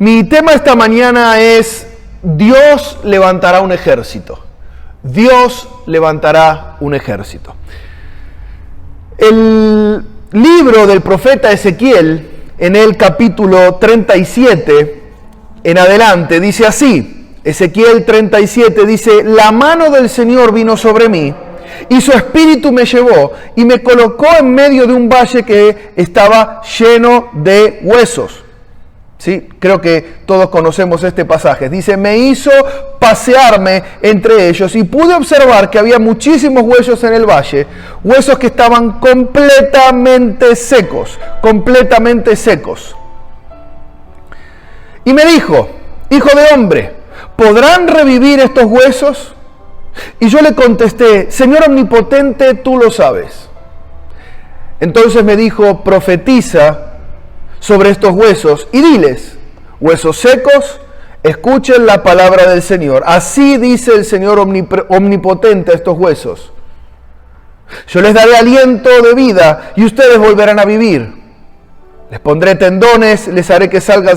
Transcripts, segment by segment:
Mi tema esta mañana es: Dios levantará un ejército. Dios levantará un ejército. El libro del profeta Ezequiel, en el capítulo 37 en adelante, dice así. Ezequiel 37 dice: la mano del Señor vino sobre mí, y su espíritu me llevó, y me colocó en medio de un valle que estaba lleno de huesos. ¿Sí? Creo que todos conocemos este pasaje. Dice: me hizo pasearme entre ellos y pude observar que había muchísimos huesos en el valle, huesos que estaban completamente secos, completamente secos. Y me dijo: hijo de hombre, ¿podrán revivir estos huesos? Y yo le contesté: Señor omnipotente, tú lo sabes. Entonces me dijo: profetiza sobre estos huesos y diles: huesos secos, escuchen la palabra del Señor. Así dice el Señor omnipotente a estos huesos: yo les daré aliento de vida y ustedes volverán a vivir. Les pondré tendones, les haré que salga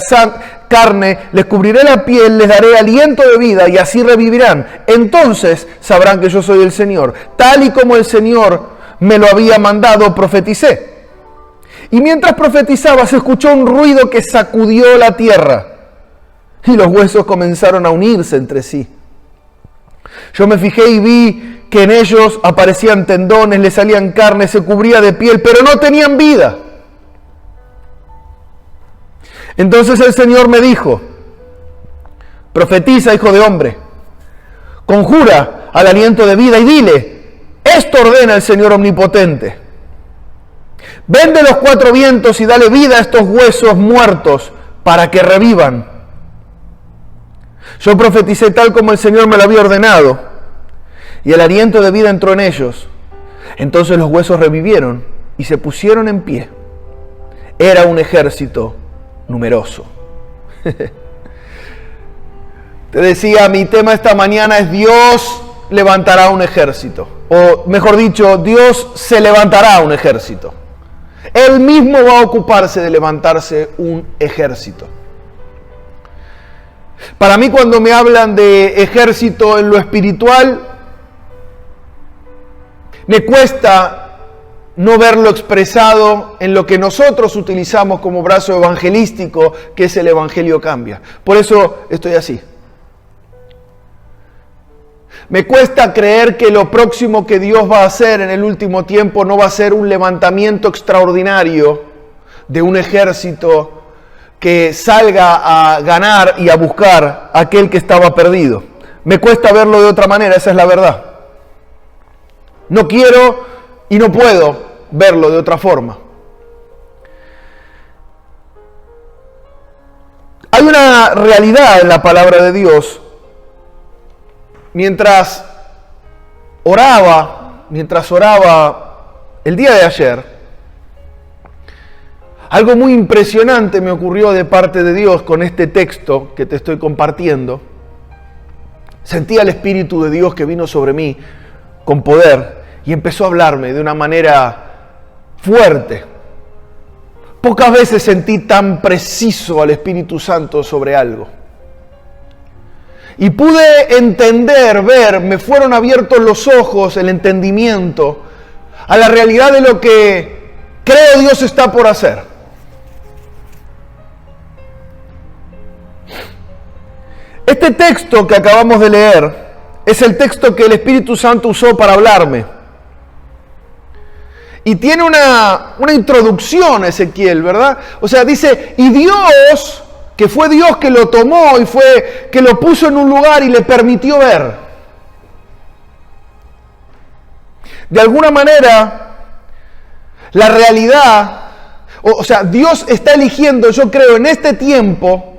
carne, les cubriré la piel, les daré aliento de vida y así revivirán. Entonces sabrán que yo soy el Señor. Tal y como el Señor me lo había mandado, profeticé. Y mientras profetizaba se escuchó un ruido que sacudió la tierra y los huesos comenzaron a unirse entre sí. Yo me fijé y vi que en ellos aparecían tendones, les salían carne, se cubría de piel, pero no tenían vida. Entonces el Señor me dijo: profetiza, hijo de hombre, conjura al aliento de vida y dile: esto ordena el Señor omnipotente. Ven de los cuatro vientos y dale vida a estos huesos muertos para que revivan. Yo profeticé tal como el Señor me lo había ordenado, y el aliento de vida entró en ellos. Entonces los huesos revivieron y se pusieron en pie. Era un ejército numeroso. Te decía, mi tema esta mañana es: Dios levantará un ejército. O mejor dicho, Dios se levantará un ejército. Él mismo va a ocuparse de levantarse un ejército. Para mí, cuando me hablan de ejército en lo espiritual, me cuesta no verlo expresado en lo que nosotros utilizamos como brazo evangelístico, que es el Evangelio Cambia. Por eso estoy así. Me cuesta creer que lo próximo que Dios va a hacer en el último tiempo no va a ser un levantamiento extraordinario de un ejército que salga a ganar y a buscar a aquel que estaba perdido. Me cuesta verlo de otra manera, esa es la verdad. No quiero y no puedo verlo de otra forma. Hay una realidad en la palabra de Dios. Mientras oraba el día de ayer, algo muy impresionante me ocurrió de parte de Dios con este texto que te estoy compartiendo. Sentí al Espíritu de Dios que vino sobre mí con poder y empezó a hablarme de una manera fuerte. Pocas veces sentí tan preciso al Espíritu Santo sobre algo. Y pude entender, ver, me fueron abiertos los ojos, el entendimiento, a la realidad de lo que creo Dios está por hacer. Este texto que acabamos de leer es el texto que el Espíritu Santo usó para hablarme. Y tiene una introducción, Ezequiel, ¿verdad? O sea, dice: y Dios, que fue Dios que lo tomó y fue que lo puso en un lugar y le permitió ver. De alguna manera, la realidad, o sea, Dios está eligiendo, yo creo, en este tiempo,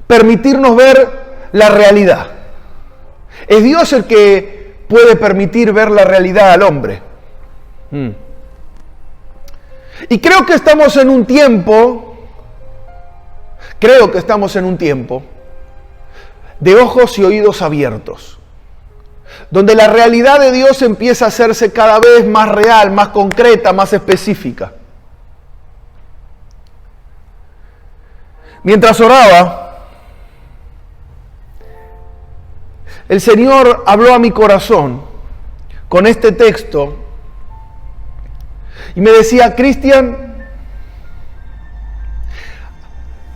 permitirnos ver la realidad. Es Dios el que puede permitir ver la realidad al hombre. Y creo que estamos en un tiempo de ojos y oídos abiertos, donde la realidad de Dios empieza a hacerse cada vez más real, más concreta, más específica. Mientras oraba, el Señor habló a mi corazón con este texto y me decía: Cristian,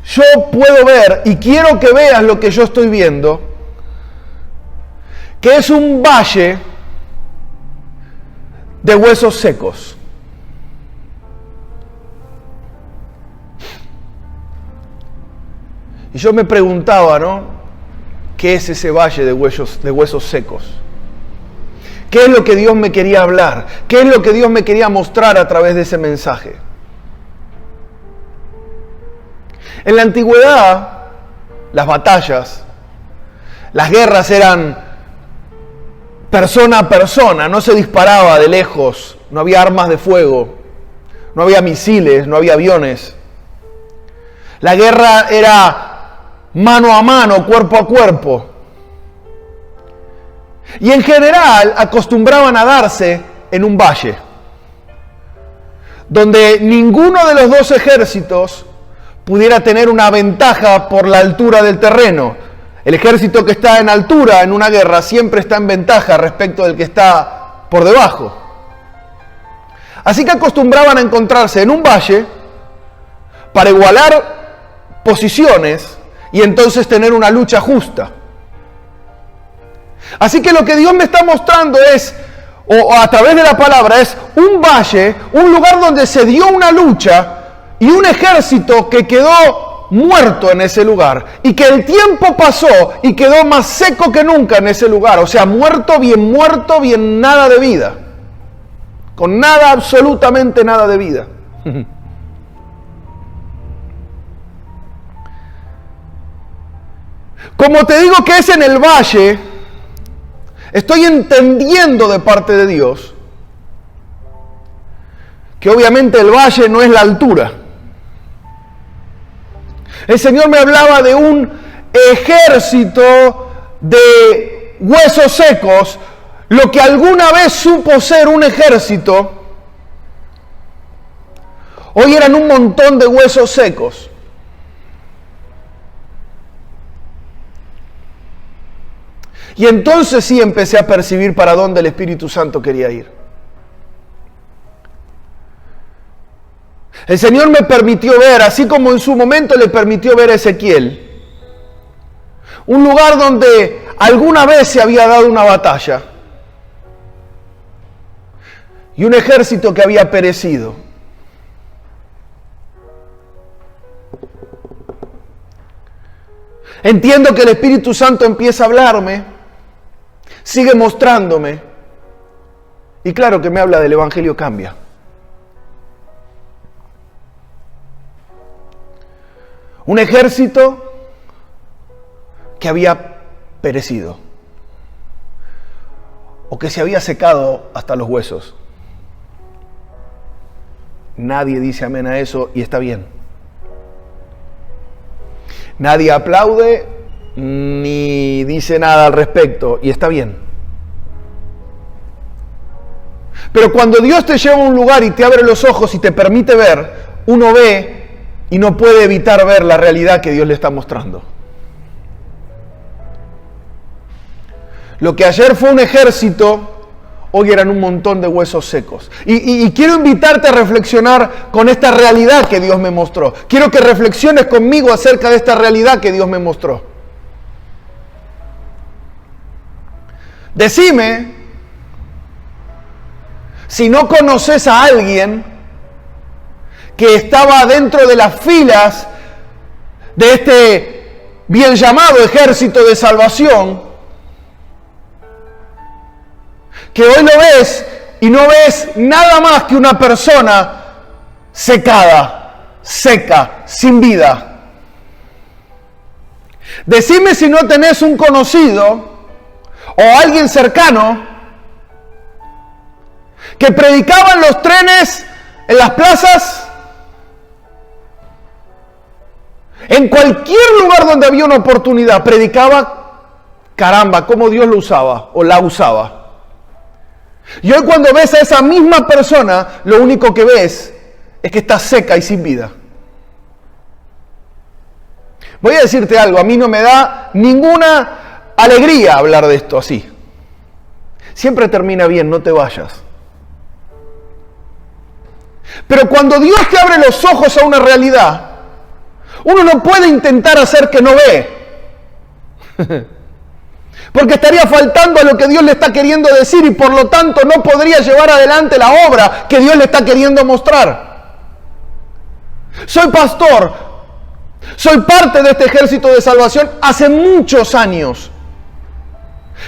yo puedo ver y quiero que veas lo que yo estoy viendo, que es un valle de huesos secos. Y yo me preguntaba, ¿no? ¿Qué es ese valle de huesos secos? ¿Qué es lo que Dios me quería hablar? ¿Qué es lo que Dios me quería mostrar a través de ese mensaje? En la antigüedad, las batallas, las guerras eran persona a persona, no se disparaba de lejos, no había armas de fuego, no había misiles, no había aviones. La guerra era mano a mano, cuerpo a cuerpo. Y en general acostumbraban a darse en un valle, donde ninguno de los dos ejércitos pudiera tener una ventaja por la altura del terreno. El ejército que está en altura en una guerra siempre está en ventaja respecto del que está por debajo. Así que acostumbraban a encontrarse en un valle para igualar posiciones y entonces tener una lucha justa. Así que lo que Dios me está mostrando es, o a través de la palabra, es un valle, un lugar donde se dio una lucha y un ejército que quedó muerto en ese lugar, y que el tiempo pasó y quedó más seco que nunca en ese lugar. O sea, muerto, bien nada de vida. Con nada, absolutamente nada de vida. Como te digo que es en el valle, estoy entendiendo de parte de Dios que obviamente el valle no es la altura. El Señor me hablaba de un ejército de huesos secos, lo que alguna vez supo ser un ejército, hoy eran un montón de huesos secos. Y entonces sí empecé a percibir para dónde el Espíritu Santo quería ir. El Señor me permitió ver, así como en su momento le permitió ver a Ezequiel, un lugar donde alguna vez se había dado una batalla y un ejército que había perecido. Entiendo que el Espíritu Santo empieza a hablarme, sigue mostrándome, y claro que me habla del Evangelio Cambia. Un ejército que había perecido, o que se había secado hasta los huesos. Nadie dice amén a eso y está bien. Nadie aplaude ni dice nada al respecto y está bien. Pero cuando Dios te lleva a un lugar y te abre los ojos y te permite ver, uno ve y no puede evitar ver la realidad que Dios le está mostrando. Lo que ayer fue un ejército, hoy eran un montón de huesos secos. Y quiero invitarte a reflexionar con esta realidad que Dios me mostró. Quiero que reflexiones conmigo acerca de esta realidad que Dios me mostró. Decime si no conoces a alguien que estaba dentro de las filas de este bien llamado ejército de salvación, que hoy lo ves y no ves nada más que una persona secada, seca, sin vida. Decime si no tenés un conocido o alguien cercano que predicaba en los trenes, en las plazas, en cualquier lugar donde había una oportunidad, predicaba, caramba, cómo Dios lo usaba o la usaba. Y hoy cuando ves a esa misma persona, lo único que ves es que está seca y sin vida. Voy a decirte algo, a mí no me da ninguna alegría hablar de esto así. Siempre termina bien, no te vayas. Pero cuando Dios te abre los ojos a una realidad, uno no puede intentar hacer que no ve. Porque estaría faltando a lo que Dios le está queriendo decir y por lo tanto no podría llevar adelante la obra que Dios le está queriendo mostrar. Soy pastor, soy parte de este ejército de salvación hace muchos años.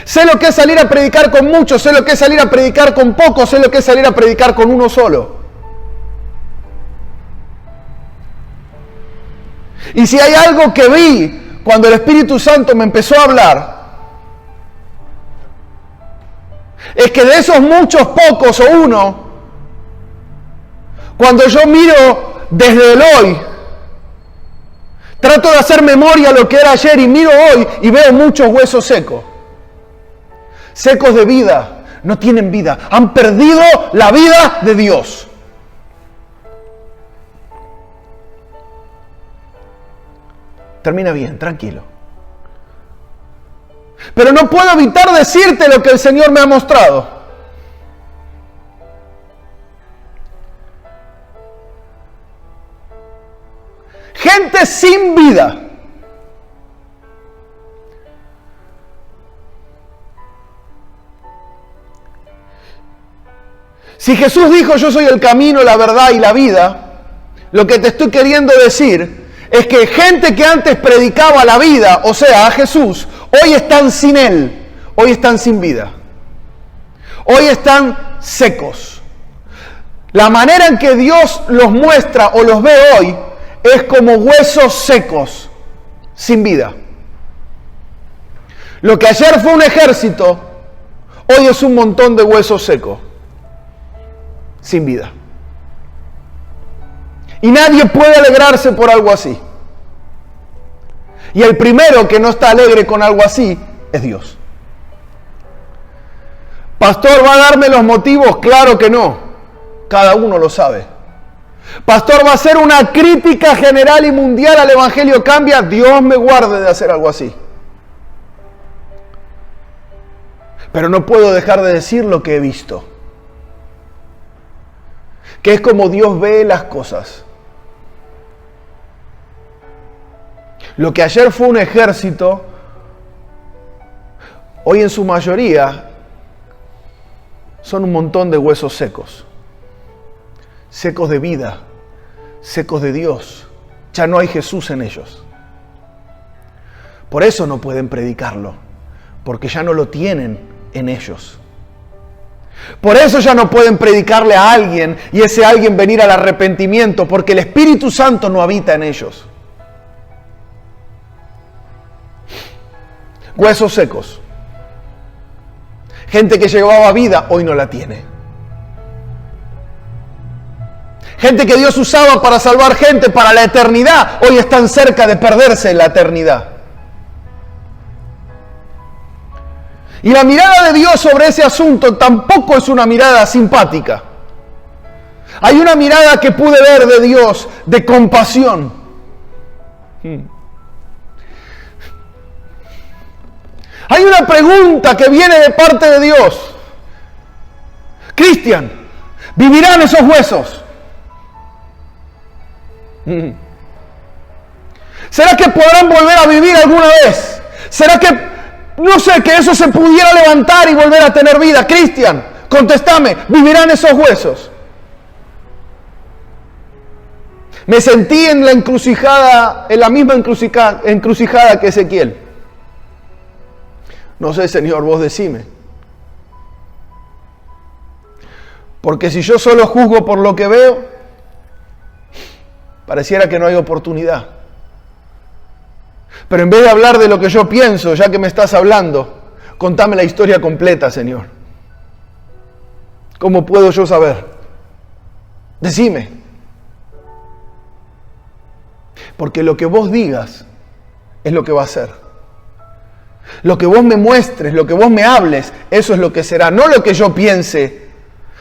Sé lo que es salir a predicar con muchos, sé lo que es salir a predicar con pocos, sé lo que es salir a predicar con uno solo. Y si hay algo que vi cuando el Espíritu Santo me empezó a hablar, es que de esos muchos pocos o uno, cuando yo miro desde el hoy, trato de hacer memoria a lo que era ayer y miro hoy y veo muchos huesos secos. Secos de vida, no tienen vida, han perdido la vida de Dios. Termina bien, tranquilo. Pero no puedo evitar decirte lo que el Señor me ha mostrado. Gente sin vida. Si Jesús dijo, yo soy el camino, la verdad y la vida, lo que te estoy queriendo decir es que gente que antes predicaba la vida, o sea, a Jesús, hoy están sin Él, hoy están sin vida. Hoy están secos. La manera en que Dios los muestra o los ve hoy es como huesos secos, sin vida. Lo que ayer fue un ejército, hoy es un montón de huesos secos, sin vida. Y nadie puede alegrarse por algo así. Y el primero que no está alegre con algo así es Dios. Pastor, ¿va a darme los motivos? Claro que no. Cada uno lo sabe. Pastor, ¿va a hacer una crítica general y mundial al Evangelio Cambia? Dios me guarde de hacer algo así. Pero no puedo dejar de decir lo que he visto. Que es como Dios ve las cosas. Lo que ayer fue un ejército, hoy en su mayoría son un montón de huesos secos. Secos de vida, secos de Dios. Ya no hay Jesús en ellos. Por eso no pueden predicarlo, porque ya no lo tienen en ellos. Por eso ya no pueden predicarle a alguien y ese alguien venir al arrepentimiento, porque el Espíritu Santo no habita en ellos. Huesos secos. Gente que llevaba vida, hoy no la tiene. Gente que Dios usaba para salvar gente para la eternidad, hoy están cerca de perderse en la eternidad. Y la mirada de Dios sobre ese asunto tampoco es una mirada simpática. Hay una mirada que pude ver de Dios de compasión. Hay una pregunta que viene de parte de Dios. Cristian, ¿vivirán esos huesos? ¿Será que podrán volver a vivir alguna vez? ¿Será que, no sé, que eso se pudiera levantar y volver a tener vida? Cristian, contéstame, ¿vivirán esos huesos? Me sentí en la encrucijada, en la misma encrucijada que Ezequiel. No sé, Señor, vos decime. Porque si yo solo juzgo por lo que veo, pareciera que no hay oportunidad. Pero en vez de hablar de lo que yo pienso, ya que me estás hablando, contame la historia completa, Señor. ¿Cómo puedo yo saber? Decime. Porque lo que vos digas es lo que va a ser. Lo que vos me muestres, lo que vos me hables, eso es lo que será, no lo que yo piense.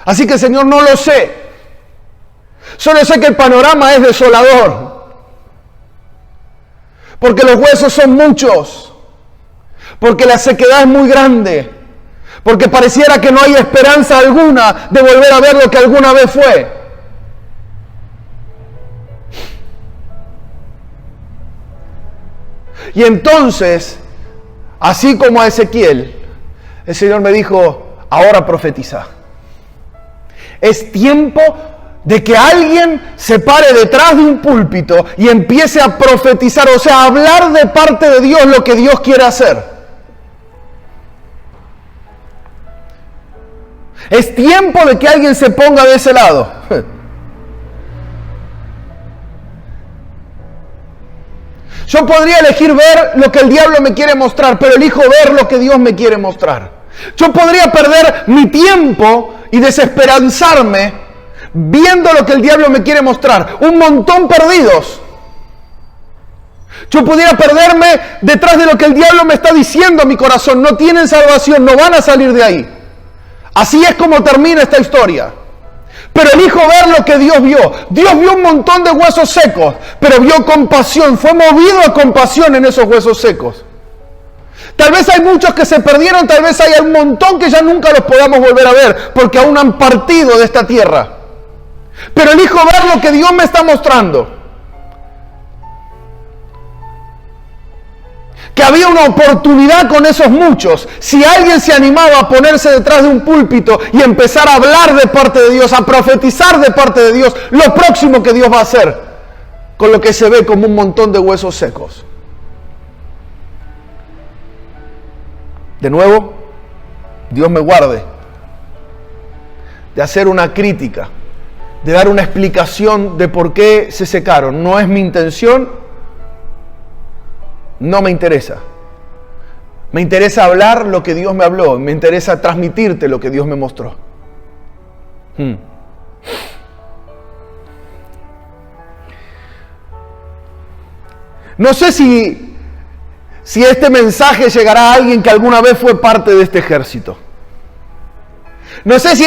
Así que, Señor, no lo sé. Solo sé que el panorama es desolador. Porque los huesos son muchos. Porque la sequedad es muy grande. Porque pareciera que no hay esperanza alguna de volver a ver lo que alguna vez fue. Y entonces, así como a Ezequiel, el Señor me dijo, ahora profetiza. Es tiempo de que alguien se pare detrás de un púlpito y empiece a profetizar, o sea, a hablar de parte de Dios lo que Dios quiere hacer. Es tiempo de que alguien se ponga de ese lado. Yo podría elegir ver lo que el diablo me quiere mostrar, pero elijo ver lo que Dios me quiere mostrar. Yo podría perder mi tiempo y desesperanzarme viendo lo que el diablo me quiere mostrar. Un montón perdidos. Yo pudiera perderme detrás de lo que el diablo me está diciendo a mi corazón. No tienen salvación, no van a salir de ahí. Así es como termina esta historia. Pero elijo ver lo que Dios vio. Dios vio un montón de huesos secos, pero vio compasión. Fue movido a compasión en esos huesos secos. Tal vez hay muchos que se perdieron, tal vez hay un montón que ya nunca los podamos volver a ver, porque aún han partido de esta tierra. Pero elijo ver lo que Dios me está mostrando. Que había una oportunidad con esos muchos. Si alguien se animaba a ponerse detrás de un púlpito y empezar a hablar de parte de Dios, a profetizar de parte de Dios, lo próximo que Dios va a hacer con lo que se ve como un montón de huesos secos. De nuevo, Dios me guarde de hacer una crítica, de dar una explicación de por qué se secaron. No es mi intención. No me interesa. Me interesa hablar lo que Dios me habló. Me interesa transmitirte lo que Dios me mostró. No sé si este mensaje llegará a alguien que alguna vez fue parte de este ejército. No sé si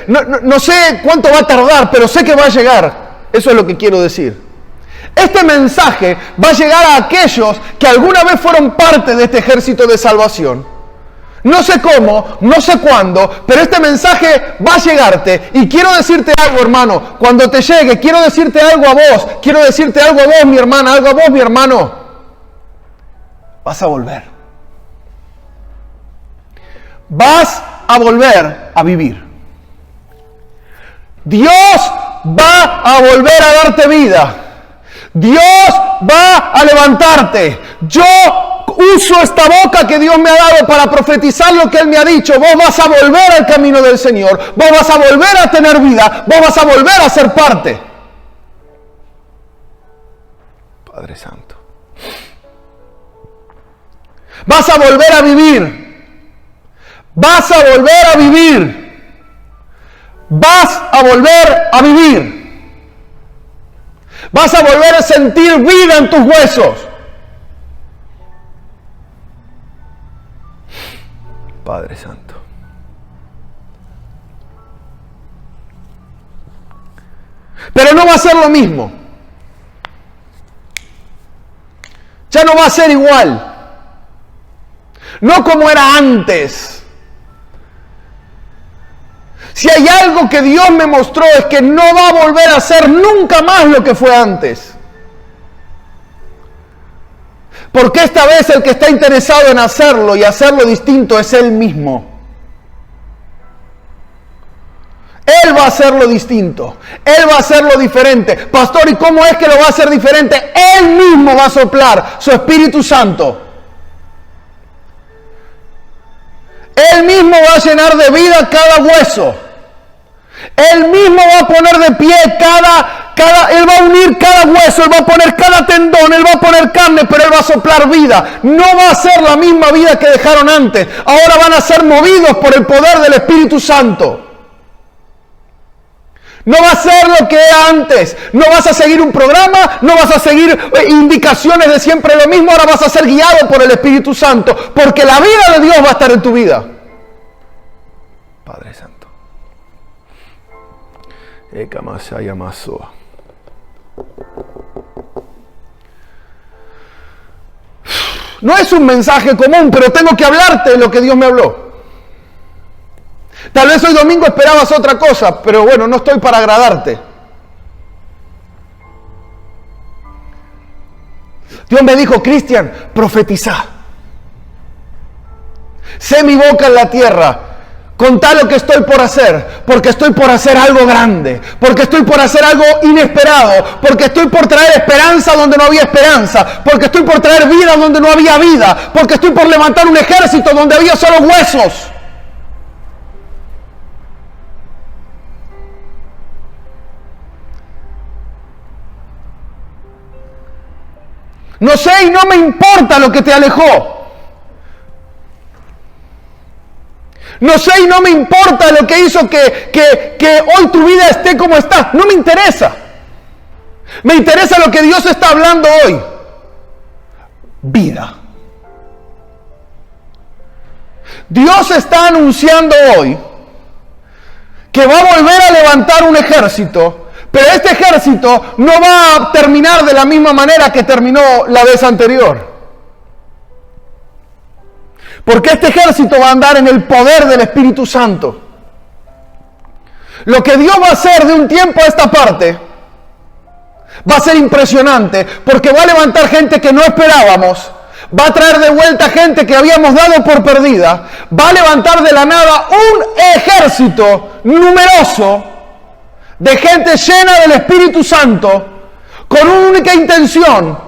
no sé cuánto va a tardar, pero sé que va a llegar. Eso es lo que quiero decir. Este mensaje va a llegar a aquellos que alguna vez fueron parte de este ejército de salvación. No sé cómo, no sé cuándo, pero este mensaje va a llegarte. Y quiero decirte algo, hermano. Cuando te llegue, quiero decirte algo a vos. Quiero decirte algo a vos, mi hermana, algo a vos, mi hermano. Vas a volver. Vas a volver a vivir. Dios va a volver a darte vida. Dios va a levantarte. Yo uso esta boca que Dios me ha dado para profetizar lo que Él me ha dicho. Vos vas a volver al camino del Señor. Vos vas a volver a tener vida. Vos vas a volver a ser parte. Padre Santo. Vas a volver a vivir. Vas a volver a vivir. Vas a volver a vivir. Vas a volver a sentir vida en tus huesos. Padre Santo. Pero no va a ser lo mismo. Ya no va a ser igual. No como era antes. Si hay algo que Dios me mostró es que no va a volver a ser nunca más lo que fue antes. Porque esta vez el que está interesado en hacerlo y hacerlo distinto es Él mismo. Él va a hacerlo distinto. Él va a hacerlo diferente. Pastor, ¿y cómo es que lo va a hacer diferente? Él mismo va a soplar su Espíritu Santo. Él mismo va a llenar de vida cada hueso. Él mismo va a poner de pie Él va a unir cada hueso, Él va a poner cada tendón, Él va a poner carne, pero Él va a soplar vida. No va a ser la misma vida que dejaron antes. Ahora van a ser movidos por el poder del Espíritu Santo. No va a ser lo que era antes. No vas a seguir un programa, no vas a seguir indicaciones de siempre lo mismo. Ahora vas a ser guiado por el Espíritu Santo, porque la vida de Dios va a estar en tu vida. Padre Santo. No es un mensaje común, pero tengo que hablarte de lo que Dios me habló. Tal vez hoy domingo esperabas otra cosa, pero bueno, no estoy para agradarte. Dios me dijo, Cristian, profetiza. Sé mi boca en la tierra. Contá lo que estoy por hacer, porque estoy por hacer algo grande, porque estoy por hacer algo inesperado, porque estoy por traer esperanza donde no había esperanza, porque estoy por traer vida donde no había vida, porque estoy por levantar un ejército donde había solo huesos. No sé y no me importa lo que te alejó. No sé y no me importa lo que hizo que hoy tu vida esté como está. No me interesa. Me interesa lo que Dios está hablando hoy. Vida. Dios está anunciando hoy que va a volver a levantar un ejército, pero este ejército no va a terminar de la misma manera que terminó la vez anterior. Porque este ejército va a andar en el poder del Espíritu Santo. Lo que Dios va a hacer de un tiempo a esta parte va a ser impresionante, porque va a levantar gente que no esperábamos, va a traer de vuelta gente que habíamos dado por perdida, va a levantar de la nada un ejército numeroso de gente llena del Espíritu Santo con una única intención: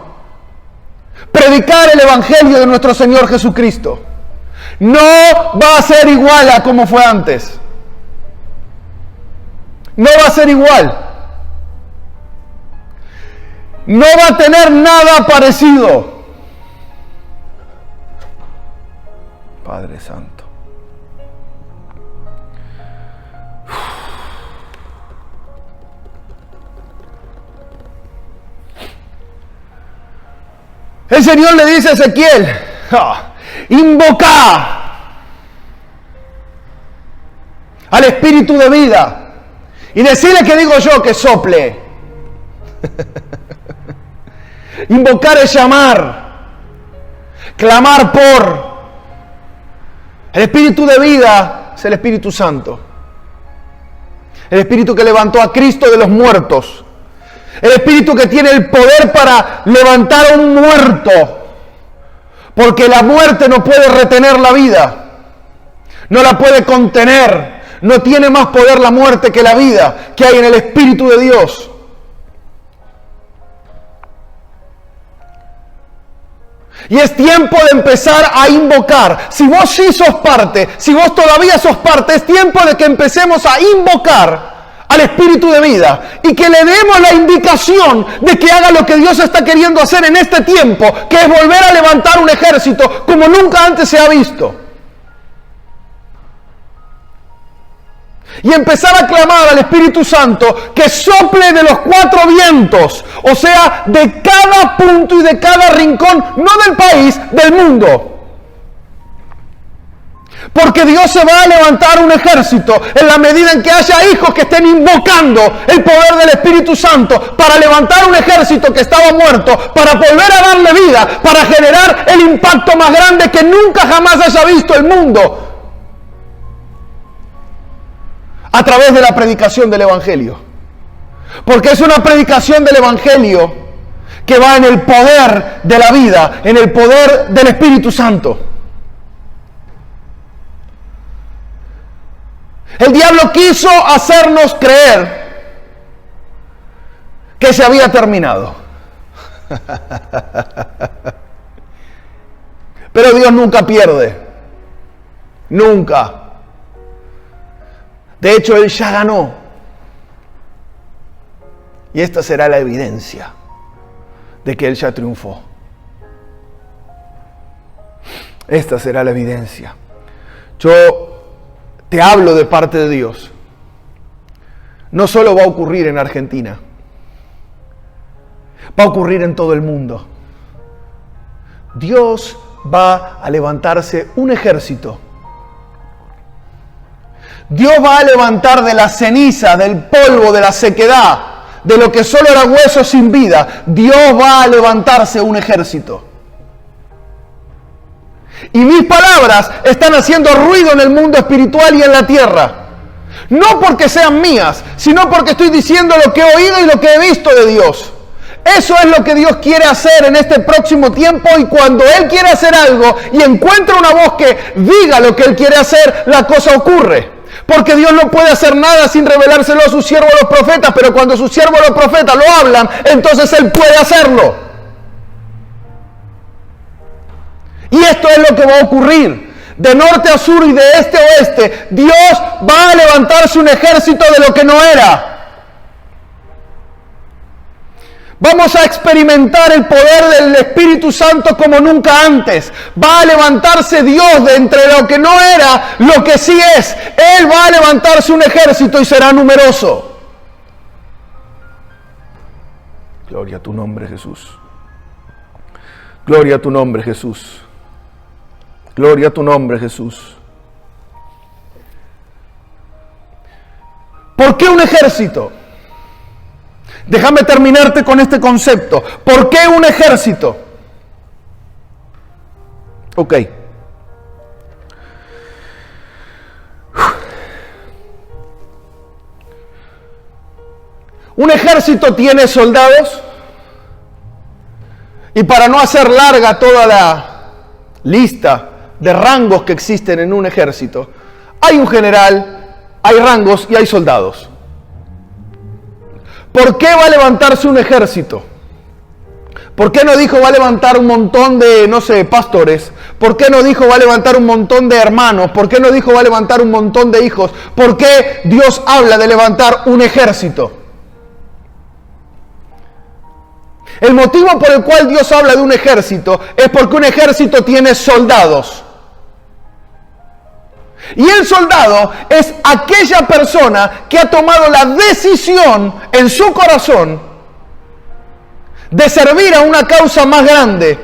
predicar el Evangelio de nuestro Señor Jesucristo. No va a ser igual a como fue antes. No va a ser igual. No va a tener nada parecido. Padre Santo. El Señor le dice a Ezequiel: invoca al Espíritu de vida y decirle que digo yo que sople. Invocar es llamar, clamar por. El Espíritu de vida es el Espíritu Santo, el Espíritu que levantó a Cristo de los muertos, el Espíritu que tiene el poder para levantar a un muerto, porque la muerte no puede retener la vida, no la puede contener. No tiene más poder la muerte que la vida que hay en el Espíritu de Dios. Y es tiempo de empezar a invocar. Si vos sí sos parte, si vos todavía sos parte, es tiempo de que empecemos a invocar al Espíritu de vida y que le demos la indicación de que haga lo que Dios está queriendo hacer en este tiempo, que es volver a levantar un ejército como nunca antes se ha visto. Y empezar a clamar al Espíritu Santo que sople de los cuatro vientos, o sea, de cada punto y de cada rincón, no del país, del mundo. Porque Dios se va a levantar un ejército en la medida en que haya hijos que estén invocando el poder del Espíritu Santo para levantar un ejército que estaba muerto, para volver a darle vida, para generar el impacto más grande que nunca jamás haya visto el mundo. A través de la predicación del Evangelio. Porque es una predicación del Evangelio que va en el poder de la vida, en el poder del Espíritu Santo. El diablo quiso hacernos creer que se había terminado. Pero Dios nunca pierde. Nunca. De hecho, Él ya ganó. Y esta será la evidencia de que Él ya triunfó. Esta será la evidencia. Yo te hablo de parte de Dios. No solo va a ocurrir en Argentina. Va a ocurrir en todo el mundo. Dios va a levantarse un ejército. Dios va a levantar de la ceniza, del polvo, de la sequedad, de lo que solo era hueso sin vida. Dios va a levantarse un ejército. Y mis palabras están haciendo ruido en el mundo espiritual y en la tierra. No porque sean mías, sino porque estoy diciendo lo que he oído y lo que he visto de Dios. Eso es lo que Dios quiere hacer en este próximo tiempo, y cuando Él quiere hacer algo y encuentra una voz que diga lo que Él quiere hacer, la cosa ocurre. Porque Dios no puede hacer nada sin revelárselo a sus siervos los profetas, pero cuando sus siervos los profetas lo hablan, entonces Él puede hacerlo. Y esto es lo que va a ocurrir. De norte a sur y de este a oeste, Dios va a levantarse un ejército de lo que no era. Vamos a experimentar el poder del Espíritu Santo como nunca antes. Va a levantarse Dios de entre lo que no era, lo que sí es. Él va a levantarse un ejército y será numeroso. Gloria a tu nombre, Jesús. Gloria a tu nombre, Jesús. Gloria a tu nombre, Jesús. ¿Por qué un ejército? Déjame terminarte con este concepto. ¿Por qué un ejército? Ok. Un ejército tiene soldados, y para no hacer larga toda la lista de rangos que existen en un ejército, hay un general, hay rangos y hay soldados. ¿Por qué va a levantarse un ejército? ¿Por qué no dijo va a levantar un montón de, no sé, pastores? ¿Por qué no dijo va a levantar un montón de hermanos? ¿Por qué no dijo va a levantar un montón de hijos? ¿Por qué Dios habla de levantar un ejército? El motivo por el cual Dios habla de un ejército es porque un ejército tiene soldados. Y el soldado es aquella persona que ha tomado la decisión en su corazón de servir a una causa más grande.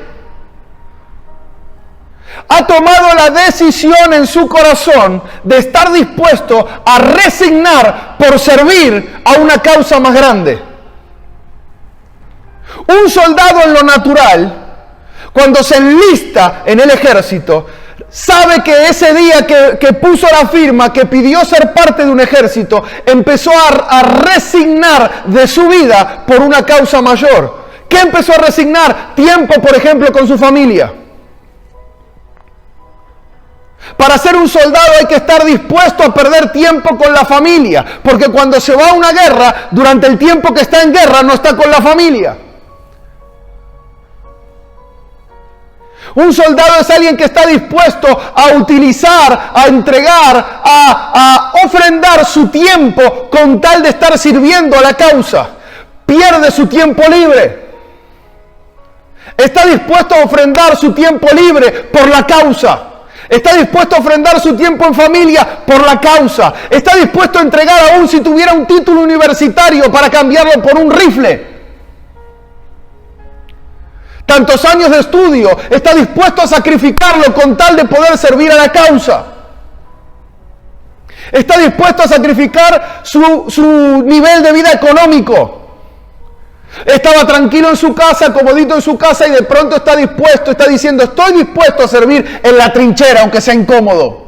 Ha tomado la decisión en su corazón de estar dispuesto a resignar por servir a una causa más grande. Un soldado en lo natural, cuando se enlista en el ejército, sabe que ese día que puso la firma, que pidió ser parte de un ejército, empezó a resignar de su vida por una causa mayor. ¿Qué empezó a resignar? Tiempo, por ejemplo, con su familia. Para ser un soldado hay que estar dispuesto a perder tiempo con la familia, porque cuando se va a una guerra, durante el tiempo que está en guerra no está con la familia. Un soldado es alguien que está dispuesto a utilizar, a entregar, a ofrendar su tiempo con tal de estar sirviendo a la causa. Pierde su tiempo libre. Está dispuesto a ofrendar su tiempo libre por la causa. Está dispuesto a ofrendar su tiempo en familia por la causa. Está dispuesto a entregar aún si tuviera un título universitario para cambiarlo por un rifle. Tantos años de estudio, está dispuesto a sacrificarlo con tal de poder servir a la causa. Está dispuesto a sacrificar su nivel de vida económico. Estaba tranquilo en su casa, comodito en su casa, y de pronto está diciendo, estoy dispuesto a servir en la trinchera, aunque sea incómodo.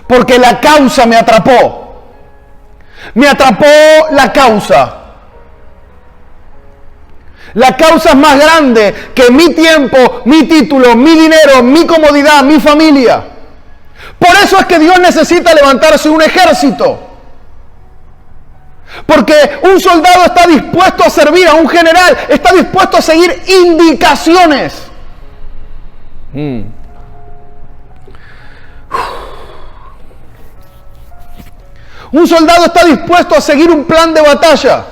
Porque la causa me atrapó. Me atrapó la causa. La causa es más grande que mi tiempo, mi título, mi dinero, mi comodidad, mi familia. Por eso es que Dios necesita levantarse un ejército. Porque un soldado está dispuesto a servir a un general, está dispuesto a seguir indicaciones. Un soldado está dispuesto a seguir un plan de batalla.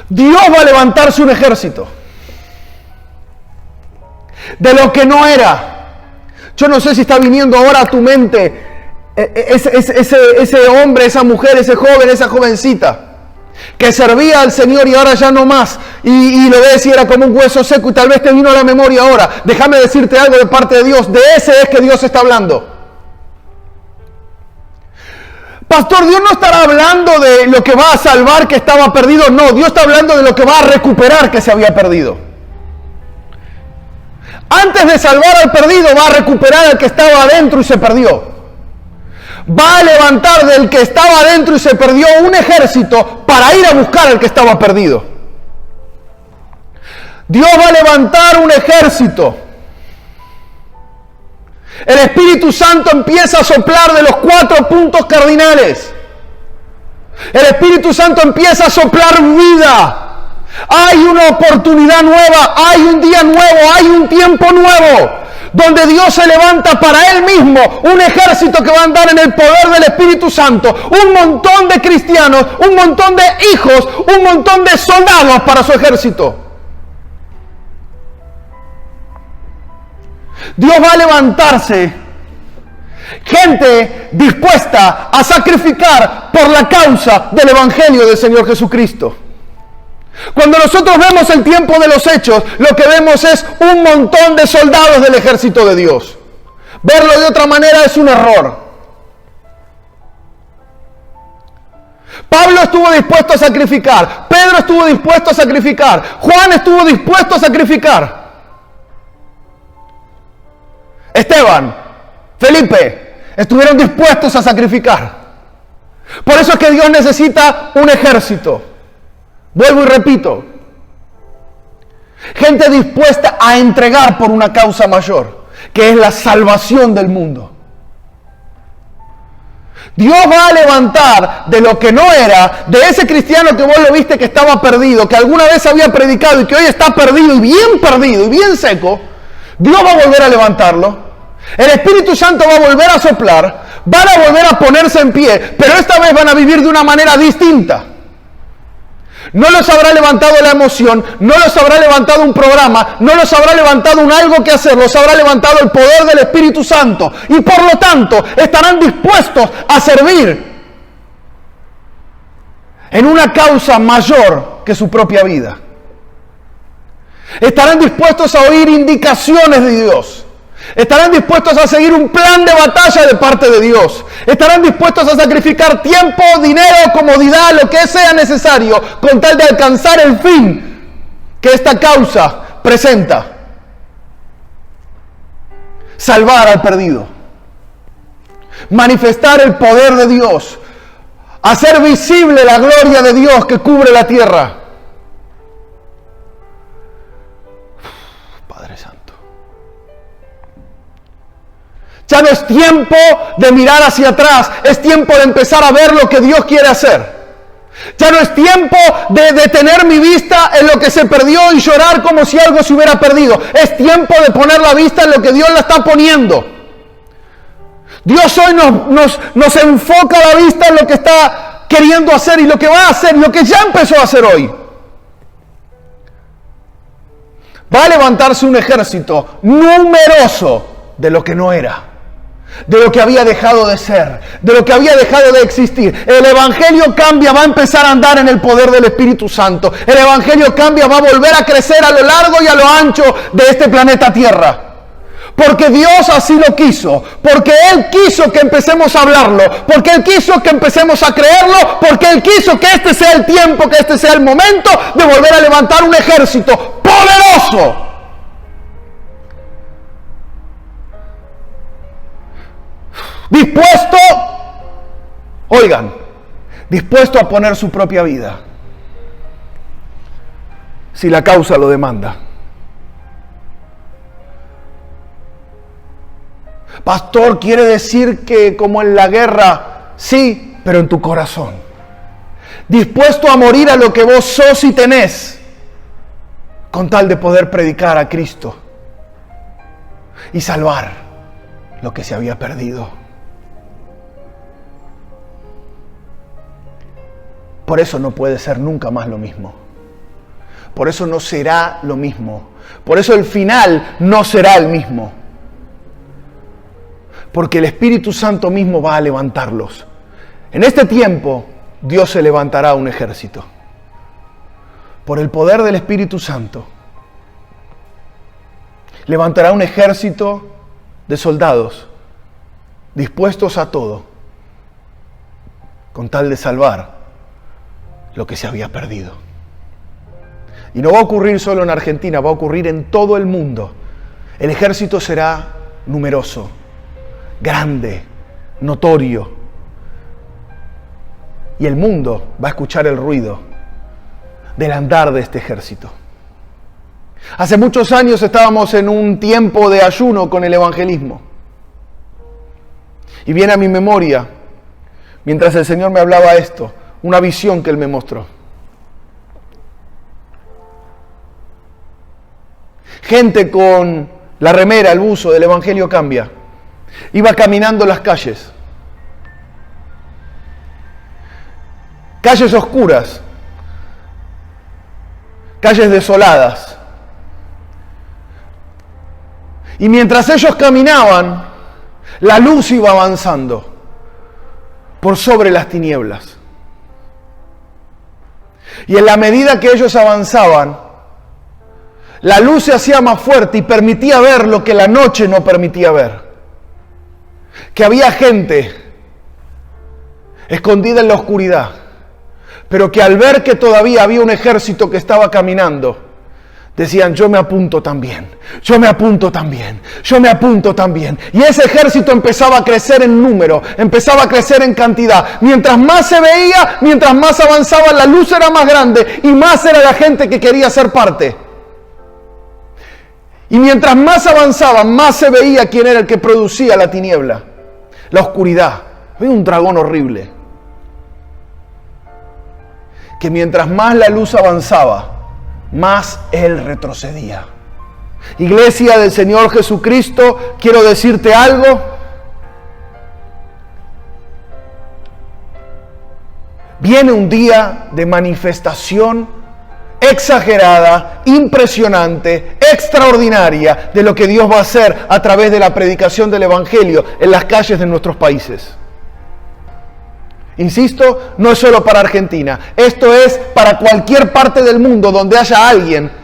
Dios va a levantarse un ejército de lo que no era. Yo no sé si está viniendo ahora a tu mente ese hombre, esa mujer, ese joven, esa jovencita que servía al Señor y ahora ya no más, y lo ves y era como un hueso seco, y tal vez te vino a la memoria ahora. Déjame decirte algo de parte de Dios. De ese es que Dios está hablando. Pastor, Dios no estará hablando de lo que va a salvar que estaba perdido. No, Dios está hablando de lo que va a recuperar que se había perdido. Antes de salvar al perdido, va a recuperar al que estaba adentro y se perdió. Va a levantar del que estaba adentro y se perdió un ejército para ir a buscar al que estaba perdido. Dios va a levantar un ejército. El Espíritu Santo empieza a soplar de los 4 puntos cardinales. El Espíritu Santo empieza a soplar vida. Hay una oportunidad nueva, hay un día nuevo, hay un tiempo nuevo, donde Dios se levanta para Él mismo un ejército que va a andar en el poder del Espíritu Santo, un montón de cristianos, un montón de hijos, un montón de soldados para su ejército. Dios va a levantarse gente dispuesta a sacrificar por la causa del Evangelio del Señor Jesucristo. Cuando nosotros vemos el tiempo de los hechos, lo que vemos es un montón de soldados del ejército de Dios. Verlo de otra manera es un error. Pablo estuvo dispuesto a sacrificar, Pedro estuvo dispuesto a sacrificar, Juan estuvo dispuesto a sacrificar. Esteban, Felipe, estuvieron dispuestos a sacrificar. Por eso es que Dios necesita un ejército. Vuelvo y repito. Gente dispuesta a entregar por una causa mayor, que es la salvación del mundo. Dios va a levantar de lo que no era, de ese cristiano que vos lo viste que estaba perdido, que alguna vez había predicado y que hoy está perdido y bien seco. Dios va a volver a levantarlo. El Espíritu Santo va a volver a soplar. Van a volver a ponerse en pie, pero esta vez van a vivir de una manera distinta. No los habrá levantado la emoción, no los habrá levantado un programa, no los habrá levantado un algo que hacer, los habrá levantado el poder del Espíritu Santo. Y por lo tanto, estarán dispuestos a servir en una causa mayor que su propia vida. Estarán dispuestos a oír indicaciones de Dios. Estarán dispuestos a seguir un plan de batalla de parte de Dios. Estarán dispuestos a sacrificar tiempo, dinero, comodidad, lo que sea necesario, con tal de alcanzar el fin que esta causa presenta. Salvar al perdido. Manifestar el poder de Dios. Hacer visible la gloria de Dios que cubre la tierra. Padre Santo. Ya no es tiempo de mirar hacia atrás, es tiempo de empezar a ver lo que Dios quiere hacer. Ya no es tiempo de detener mi vista en lo que se perdió y llorar como si algo se hubiera perdido. Es tiempo de poner la vista en lo que Dios la está poniendo. Dios hoy nos enfoca la vista en lo que está queriendo hacer y lo que va a hacer, lo que ya empezó a hacer hoy. Va a levantarse un ejército numeroso de lo que no era, de lo que había dejado de ser, de lo que había dejado de existir. El Evangelio cambia, va a empezar a andar en el poder del Espíritu Santo. El Evangelio cambia, va a volver a crecer a lo largo y a lo ancho de este planeta Tierra. Porque Dios así lo quiso, porque Él quiso que empecemos a hablarlo, porque Él quiso que empecemos a creerlo, porque Él quiso que este sea el tiempo, que este sea el momento de volver a levantar un ejército poderoso. Dispuesto, oigan, dispuesto a poner su propia vida, si la causa lo demanda. Pastor, quiere decir que como en la guerra, sí, pero en tu corazón. Dispuesto a morir a lo que vos sos y tenés, con tal de poder predicar a Cristo y salvar lo que se había perdido. Por eso no puede ser nunca más lo mismo. Por eso no será lo mismo. Por eso el final no será el mismo. Porque el Espíritu Santo mismo va a levantarlos. En este tiempo, Dios se levantará un ejército. Por el poder del Espíritu Santo. Levantará un ejército de soldados dispuestos a todo con tal de salvar lo que se había perdido. Y no va a ocurrir solo en Argentina, va a ocurrir en todo el mundo. El ejército será numeroso, grande, notorio. Y el mundo va a escuchar el ruido del andar de este ejército. Hace muchos años estábamos en un tiempo de ayuno con el evangelismo. Y viene a mi memoria, mientras el Señor me hablaba esto, una visión que Él me mostró. Gente con la remera, el buzo del Evangelio Cambia, iba caminando las calles. Calles oscuras, calles desoladas. Y mientras ellos caminaban, la luz iba avanzando por sobre las tinieblas. Y en la medida que ellos avanzaban, la luz se hacía más fuerte y permitía ver lo que la noche no permitía ver. Que había gente escondida en la oscuridad, pero que al ver que todavía había un ejército que estaba caminando, decían: yo me apunto también, yo me apunto también, yo me apunto también. Y ese ejército empezaba a crecer en número, empezaba a crecer en cantidad. Mientras más se veía, mientras más avanzaba, la luz era más grande y más era la gente que quería ser parte. Y mientras más avanzaba, más se veía quién era el que producía la tiniebla, la oscuridad. Había un dragón horrible, que mientras más la luz avanzaba, más él retrocedía. Iglesia del Señor Jesucristo, quiero decirte algo. Viene un día de manifestación exagerada, impresionante, extraordinaria de lo que Dios va a hacer a través de la predicación del Evangelio en las calles de nuestros países. Insisto, no es solo para Argentina, esto es para cualquier parte del mundo donde haya alguien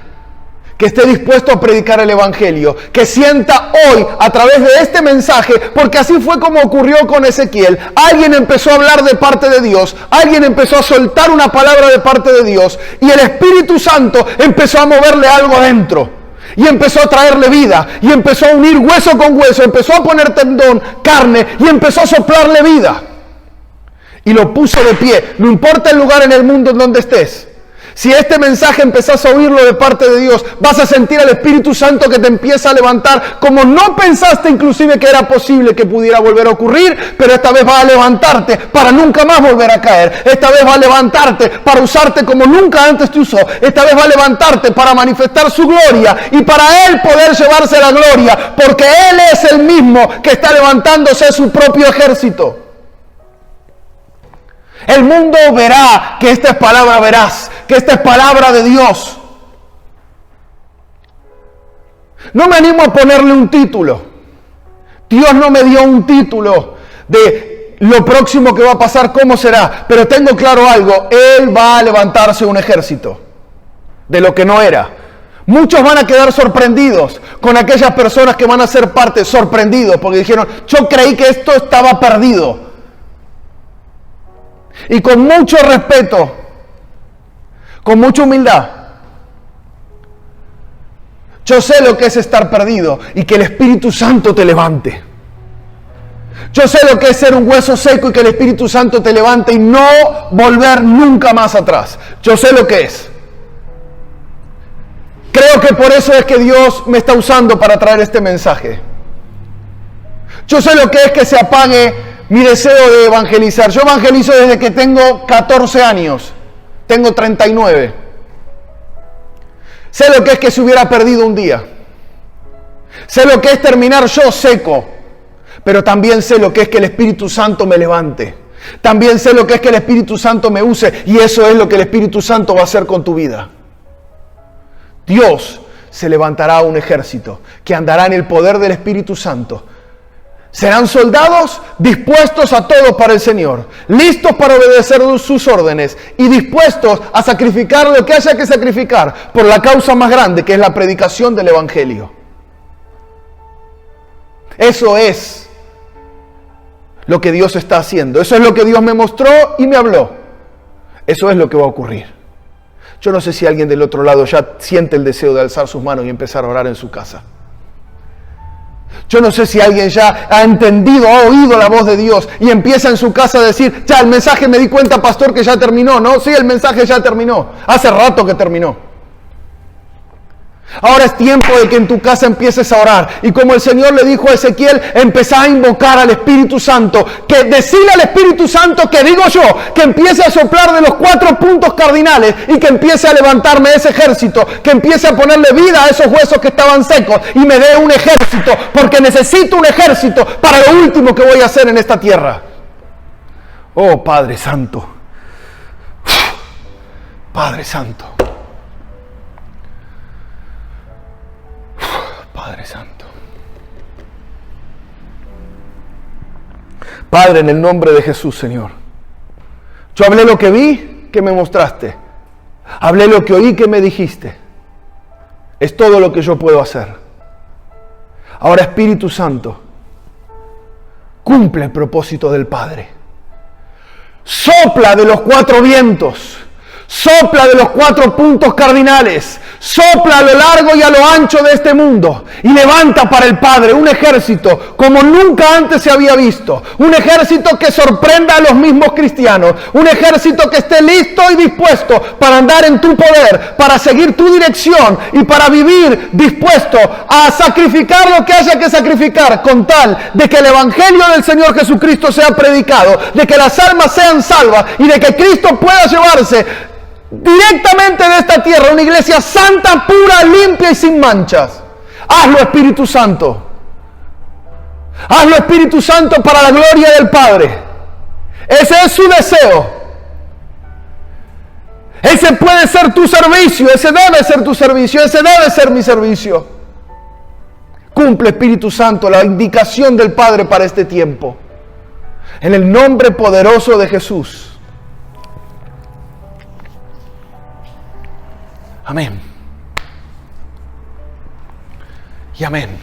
que esté dispuesto a predicar el Evangelio, que sienta hoy a través de este mensaje, porque así fue como ocurrió con Ezequiel. Alguien empezó a hablar de parte de Dios, alguien empezó a soltar una palabra de parte de Dios, y el Espíritu Santo empezó a moverle algo adentro, y empezó a traerle vida, y empezó a unir hueso con hueso, empezó a poner tendón, carne, y empezó a soplarle vida. Y lo puso de pie, no importa el lugar en el mundo en donde estés. Si este mensaje empezás a oírlo de parte de Dios, vas a sentir al Espíritu Santo que te empieza a levantar como no pensaste inclusive que era posible que pudiera volver a ocurrir, pero esta vez va a levantarte para nunca más volver a caer. Esta vez va a levantarte para usarte como nunca antes te usó. Esta vez va a levantarte para manifestar su gloria y para Él poder llevarse la gloria, porque Él es el mismo que está levantándose su propio ejército. El mundo verá que esta es palabra veraz, que esta es palabra de Dios. No me animo a ponerle un título. Dios no me dio un título de lo próximo que va a pasar, cómo será. Pero tengo claro algo, Él va a levantarse un ejército de lo que no era. Muchos van a quedar sorprendidos con aquellas personas que van a ser parte, sorprendidos, porque dijeron: yo creí que esto estaba perdido. Y con mucho respeto, con mucha humildad, yo sé lo que es estar perdido y que el Espíritu Santo te levante. Yo sé lo que es ser un hueso seco y que el Espíritu Santo te levante y no volver nunca más atrás. Yo sé lo que es. Creo que por eso es que Dios me está usando para traer este mensaje. Yo sé lo que es que se apague mi deseo de evangelizar. Yo evangelizo desde que tengo 14 años. Tengo 39. Sé lo que es que se hubiera perdido un día. Sé lo que es terminar yo seco. Pero también sé lo que es que el Espíritu Santo me levante. También sé lo que es que el Espíritu Santo me use. Y eso es lo que el Espíritu Santo va a hacer con tu vida. Dios se levantará un ejército que andará en el poder del Espíritu Santo. Serán soldados dispuestos a todo para el Señor, listos para obedecer sus órdenes y dispuestos a sacrificar lo que haya que sacrificar por la causa más grande, que es la predicación del Evangelio. Eso es lo que Dios está haciendo. Eso es lo que Dios me mostró y me habló. Eso es lo que va a ocurrir. Yo no sé si alguien del otro lado ya siente el deseo de alzar sus manos y empezar a orar en su casa. Yo no sé si alguien ya ha entendido, ha oído la voz de Dios y empieza en su casa a decir, ya el mensaje me di cuenta, pastor, que ya terminó. No, sí, el mensaje ya terminó. Hace rato que terminó. Ahora es tiempo de que en tu casa empieces a orar. Y como el Señor le dijo a Ezequiel, empezá a invocar al Espíritu Santo. Que decirle al Espíritu Santo que digo yo, que empiece a soplar de los 4 puntos cardinales y que empiece a levantarme ese ejército. Que empiece a ponerle vida a esos huesos que estaban secos y me dé un ejército. Porque necesito un ejército para lo último que voy a hacer en esta tierra. Oh, Padre Santo. Padre Santo. Padre Santo. Padre, en el nombre de Jesús, Señor. Yo hablé lo que vi, que me mostraste. Hablé lo que oí, que me dijiste. Es todo lo que yo puedo hacer. Ahora, Espíritu Santo, cumple el propósito del Padre. Sopla de los 4 vientos. Sopla de los 4 puntos cardinales. Sopla a lo largo y a lo ancho de este mundo. Y levanta para el Padre un ejército como nunca antes se había visto. Un ejército que sorprenda a los mismos cristianos. Un ejército que esté listo y dispuesto para andar en tu poder, para seguir tu dirección y para vivir dispuesto a sacrificar lo que haya que sacrificar con tal de que el Evangelio del Señor Jesucristo sea predicado, de que las almas sean salvas y de que Cristo pueda llevarse directamente de esta tierra una iglesia santa, pura, limpia y sin manchas. Hazlo, Espíritu Santo. Hazlo, Espíritu Santo, para la gloria del Padre. Ese es su deseo. Ese puede ser tu servicio. Ese debe ser tu servicio. Ese debe ser mi servicio. Cumple, Espíritu Santo, la indicación del Padre para este tiempo. En el nombre poderoso de Jesús. Amén. Y amén.